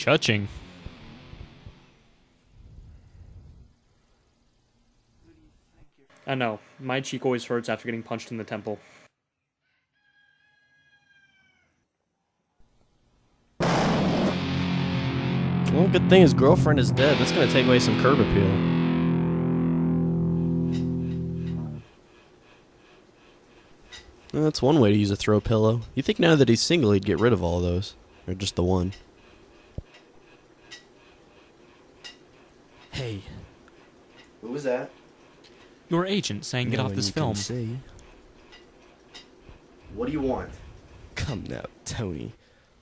Cha-ching. I know. My cheek always hurts after getting punched in the temple. Well, good thing his girlfriend is dead. That's gonna take away some curb appeal. Well, that's one way to use a throw pillow. You think now that he's single he'd get rid of all of those? Or just the one? Hey. Who was that? Your agent saying get off this film. See. What do you want? Come now, Tony.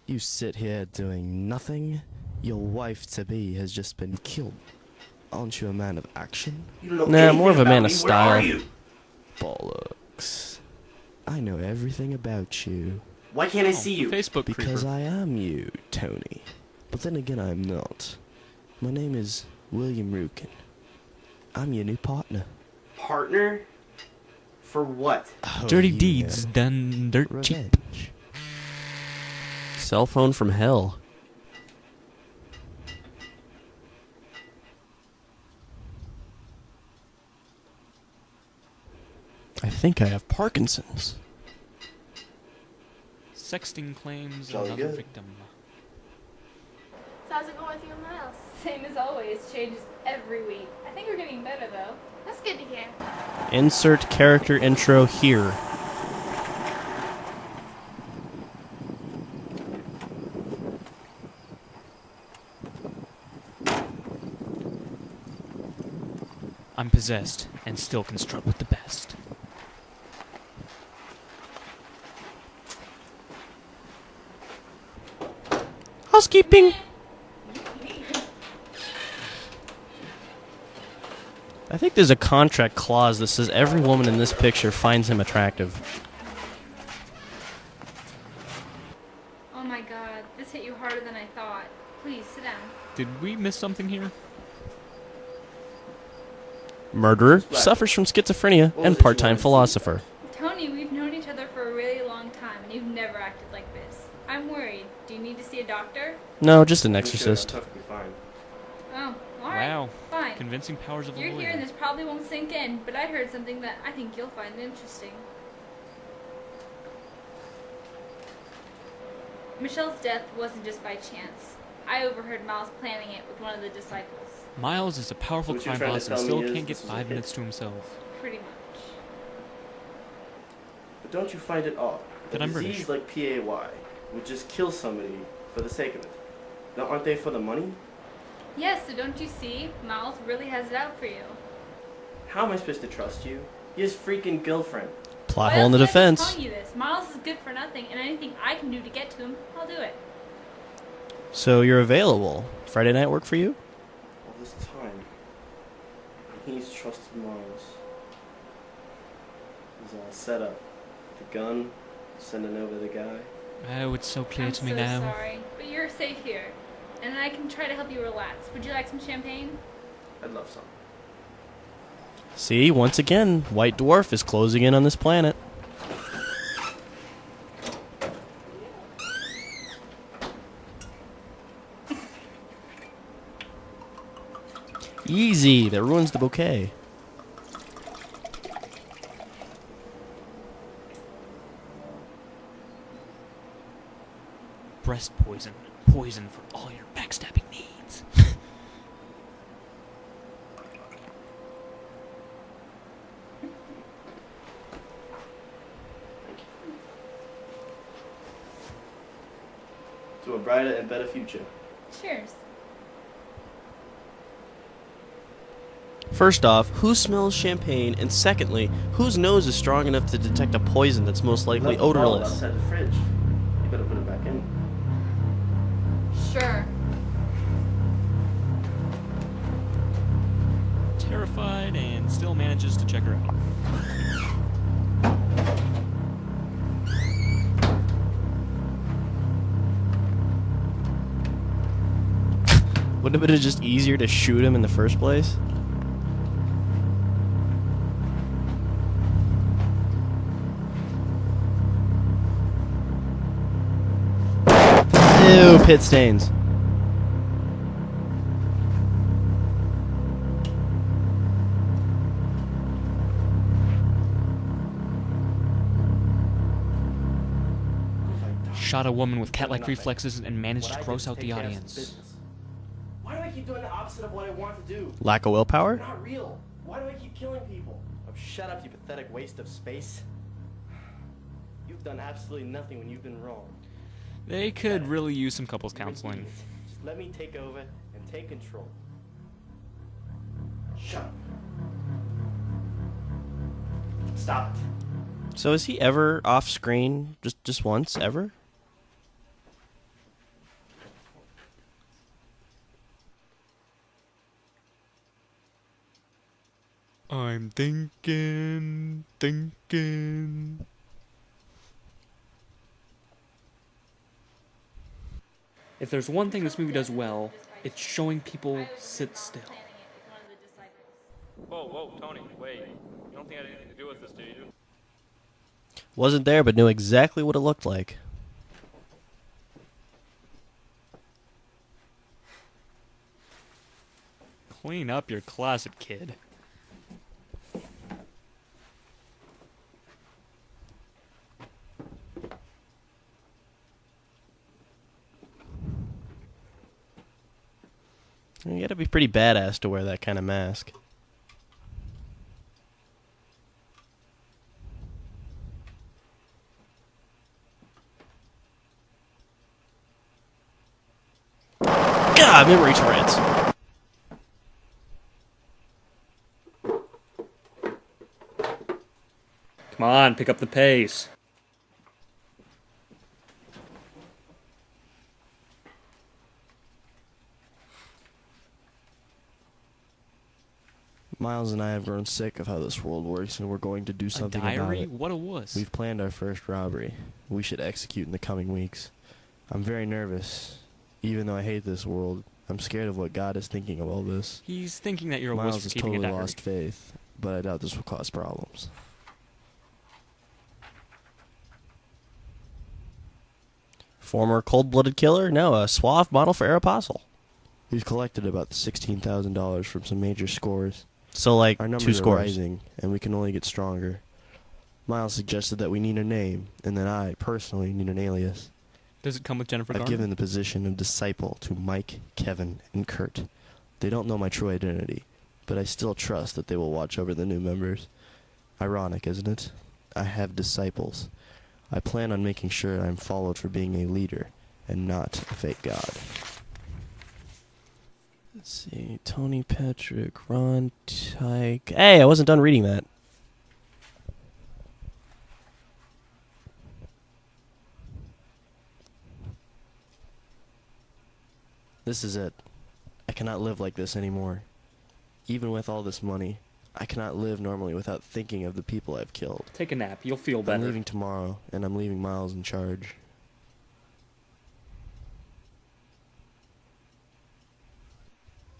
You sit here doing nothing? Your wife-to-be has just been killed. Aren't you a man of action? You don't know Nah, anything more of a about man me. of style. Where are you? Bollocks. I know everything about you. Why can't I see you? Facebook Because creeper. I am you, Tony. But then again, I'm not. My name is William Rukin. I'm your new partner. Partner? For what? Oh, Dirty you deeds know. done dirt cheap. Revenge. Cell phone from hell. I think I have Parkinson's. Sexting claims Jolly another good. victim. So how's it going with you and Miles? Same as always, changes every week. I think we're getting better though. That's good to hear. Insert character intro here. I'm possessed and still can strut with the best. Housekeeping. I think there's a contract clause that says every woman in this picture finds him attractive. Oh my god, this hit you harder than I thought. Please, sit down. Did we miss something here? Murderer, suffers from schizophrenia, and part-time philosopher. Tony, we've known each other for a really long time, and you've never acted like this. I'm worried. Do you need to see a doctor? No, just an I'm exorcist. sure I'm perfectly fine. Oh, alright. Wow. Fine. Convincing powers of a You're lawyer. here and this probably won't sink in, but I heard something that I think you'll find interesting. Michelle's death wasn't just by chance. I overheard Miles planning it with one of the disciples. Miles is a powerful What you're crime trying to boss and tell still me is can't get this was a 5 hit? minutes to himself. Pretty much. But don't you find it odd That that I'm a disease like PAY would just kill somebody for the sake of it? Now, aren't they for the money? Yes, so don't you see? Miles really has it out for you. How am I supposed to trust you? He has freaking girlfriend. Plot Why hole in the else would I be defense. telling you this? Miles is good for nothing, and anything I can do to get to him, I'll do it. So you're available. Friday night work for you? All this time, and he's trusted Miles. He's all set up. The gun, sending over the guy. Oh, it's so clear I'm to me so now. sorry, but you're safe here, and I can try to help you relax. Would you like some champagne? I'd love some. See, once again, White Dwarf is closing in on this planet. Easy, that ruins the bouquet. Breast poison. Poison for all your backstabbing needs. To a brighter and better future. Cheers. First off, who smells champagne? And secondly, whose nose is strong enough to detect a poison that's most likely Left the bottle odorless? outside the fridge. You better put it back in. Sure. Terrified and still manages to check her out. Wouldn't it have been just easier to shoot him in the first place? Ew, pit stains. shot a woman with cat-like Nothing. reflexes and managed What I to did gross is out take the care of some audience. business. Why do I keep doing the opposite of what I want to do? Lack of You're willpower? not real. Why do I keep killing people? Oh, shut up, you pathetic waste of space. You've done absolutely nothing when you've been wrong. They could really use some couples You're an counseling. idiot. Just let me take over and take control. Shut up. Stop it. So is he ever off screen? Just once ever? I'm thinking. If there's one thing this movie does well, it's showing people sit still. Whoa, Tony, wait. You don't think I had anything to do with this, do you? Wasn't there, but knew exactly what it looked like. Clean up your closet, kid. You gotta be pretty badass to wear that kind of mask. God, memory Tourette's. Come on, pick up the pace. Miles and I have grown sick of how this world works, and we're going to do A something about diary? it. What a wuss. We've planned our first robbery. We should execute in the coming weeks. I'm very nervous. Even though I hate this world, I'm scared of what God is thinking of all this. He's thinking that you're a wuss Miles for has keeping a totally diary. lost faith, but I doubt this will cause problems. Former cold-blooded killer? No, a suave model for Aeropostale. We've collected about $16,000 from some major scores. So, like, Our 2 numbers are scores. rising, and we can only get stronger. Miles suggested that we need a name, and that I, personally, need an alias. Does it come with Jennifer I've Garner? given the position of disciple to Mike, Kevin, and Kurt. They don't know my true identity, but I still trust that they will watch over the new members. Ironic, isn't it? I have disciples. I plan on making sure I'm followed for being a leader, and not a fake god. Let's see. Tony Patrick, Ron Tyke. Hey, I wasn't done reading that. This is it. I cannot live like this anymore. Even with all this money, I cannot live normally without thinking of the people I've killed. Take a nap. You'll feel I'm better. leaving tomorrow, and I'm leaving Miles in charge.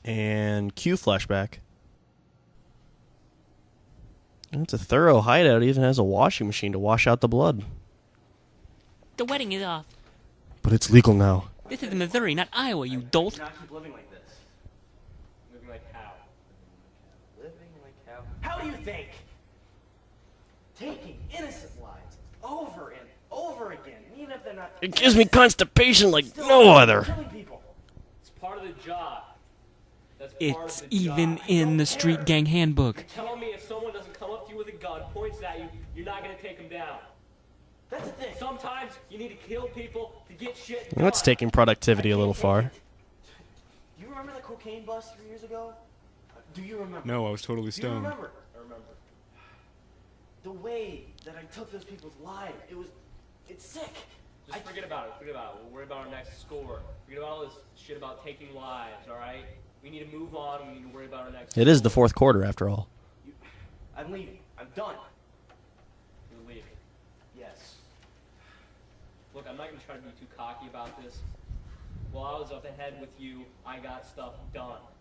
And cue flashback. It's a thorough hideout. It even has a washing machine to wash out the blood. The wedding is off. But it's legal now. This is Missouri, not Iowa, you dolt. Not keep living like this. Living like how? Living like how? How do you think? Taking innocent lives over and over again, even if they're not. It gives me constipation like Still no other. killing people. It's part of the job. That's part It's of the even job. in the street gang handbook. You're telling me if someone doesn't come up to you with a gun, points at you, you're not gonna take them down. That's the thing. Sometimes you need to kill people to get shit You know what's done. taking productivity a little far? Do you remember the cocaine bust 3 years ago? Do you remember? No, I was totally Do you stoned. remember? I remember. The way that I took those people's lives, it's sick. Just forget about it. Forget about it. We'll worry about our next score. Forget about all this shit about taking lives, alright? We need to move on. We need to worry about our next It is the score. fourth quarter, after all. I'm leaving. I'm done. You're leaving. Yes. Look, I'm not gonna try to be too cocky about this. While I was up ahead with you, I got stuff done.